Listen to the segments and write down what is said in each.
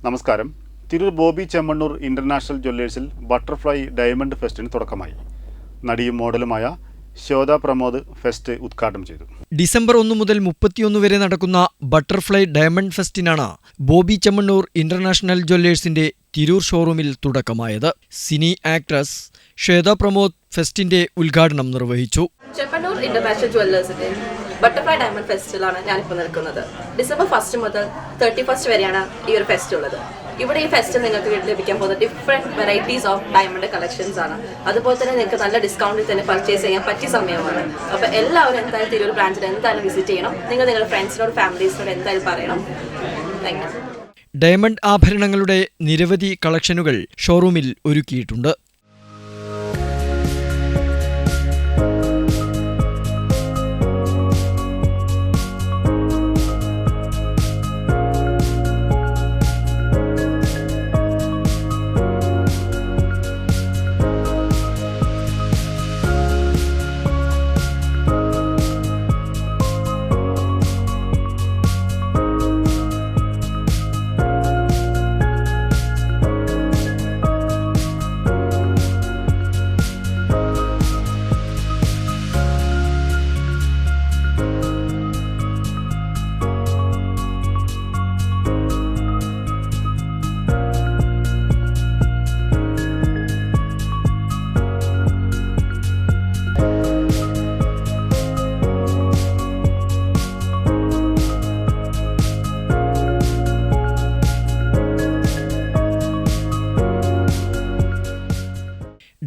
നമസ്കാരം. തിരൂർ ബോബി ചെമ്മണ്ണൂർ ഇന്റർനാഷണൽ ജ്വല്ലേഴ്സിൽ butterfly diamond ഫെസ്റ്റിന് തുടക്കമായി. നടിയും മോഡലുമായ ശ്വേത പ്രമോദ് ഫെസ്റ്റ് ഉദ്ഘാടനം ചെയ്തു. ഡിസംബർ 1 മുതൽ 31 വരെ നടക്കുന്ന ബട്ടർഫ്ലൈ ഡയമണ്ട് ഫെസ്റ്റിനാണ് ബോബി ചെമ്മണ്ണൂർ ഇന്റർനാഷണൽ ജ്വല്ലേഴ്സിന്റെ തിരൂർ ഷോറൂമിൽ തുടക്കമായത്. സിനി ആക്ട്രസ് ശ്വേത പ്രമോദ് ഫെസ്റ്റിന്റെ ഉദ്ഘാടനം നിർവഹിച്ചു. ചെമ്മണ്ണൂർ ഇന്റർനാഷണൽ ജ്വല്ലേഴ്സിന്റെ ബട്ടർഫ്ലൈ ഡയമണ്ട് ഫെസ്റ്റിലാണ് ഞാനിപ്പോൾ നിൽക്കുന്നത്. ഡിസംബർ 1 മുതൽ 31 വരെയാണ് ഈ ഒരു ഫെസ്റ്റ് ഉള്ളത്. ഇവിടെ ഈ ഫെസ്റ്റ് നിങ്ങൾക്ക് ലഭിക്കാൻ പോകുന്ന different varieties of diamond collections ആണ്. അതുപോലെ തന്നെ നിങ്ങൾക്ക് നല്ല ഡിസ്കൗണ്ടിൽ തന്നെ പർച്ചേസ് ചെയ്യാൻ പറ്റിയ സമയമാണ്. അപ്പോൾ എല്ലാവരും എന്തായാലും തിരൂർ ബ്രാഞ്ചിൽ എന്തായാലും വിസിറ്റ് ചെയ്യണം. നിങ്ങൾ നിങ്ങളുടെ ഫ്രണ്ട്സിനോട് ഫാമിലീസിനോട് എന്തായാലും പറയണം. Thank you. ഡയമണ്ട് ആഭരണങ്ങളുടെ നിരവധി കളക്ഷനുകൾ ഷോറൂമിൽ ഒരുക്കിയിട്ടുണ്ട്.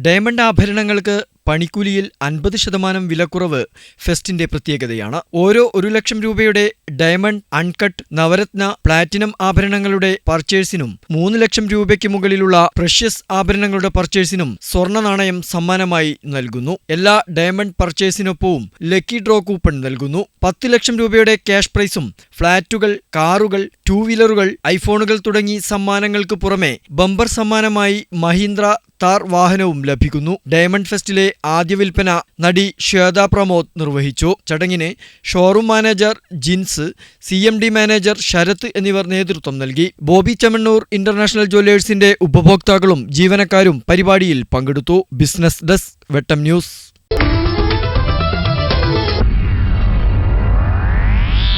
ഡയമണ്ട് ആഭരണങ്ങൾക്ക് പണിക്കൂലിയിൽ 50% വിലക്കുറവ് ഫെസ്റ്റിന്റെ പ്രത്യേകതയാണ്. ഓരോ 1 ലക്ഷം രൂപയുടെ ഡയമണ്ട്, അൺകട്ട്, നവരത്ന, പ്ലാറ്റിനം ആഭരണങ്ങളുടെ പർച്ചേഴ്സിനും 3 ലക്ഷം രൂപയ്ക്ക് മുകളിലുള്ള പ്രഷ്യസ് ആഭരണങ്ങളുടെ പർച്ചേഴ്സിനും സ്വർണ്ണ നാണയം സമ്മാനമായി നൽകുന്നു. എല്ലാ ഡയമണ്ട് പർച്ചേഴ്സിനൊപ്പവും ലക്കി ഡ്രോ കൂപ്പൺ നൽകുന്നു. 10 ലക്ഷം രൂപയുടെ ക്യാഷ് പ്രൈസും ഫ്ളാറ്റുകൾ, കാറുകൾ, 2 വീലറുകൾ, ഐഫോണുകൾ തുടങ്ങി സമ്മാനങ്ങൾക്ക് പുറമെ ബമ്പർ സമ്മാനമായി മഹീന്ദ്ര താർ വാഹനവും ലഭിക്കുന്നു. ഡയമണ്ട് ഫെസ്റ്റിലെ ആദ്യ വിൽപ്പന നടി ശ്വേത പ്രമോദ് നിർവഹിച്ചു. ചടങ്ങിന് showroom manager Jins, CMD manager Sarath എന്നിവർ നേതൃത്വം നൽകി. ബോബി ചെമ്മണ്ണൂർ ഇന്റർനാഷണൽ ജ്വല്ലേഴ്സിന്റെ ഉപഭോക്താക്കളും ജീവനക്കാരും പരിപാടിയിൽ പങ്കെടുത്തു. ബിസിനസ് ഡെസ്ക്, വെട്ടം ന്യൂസ്.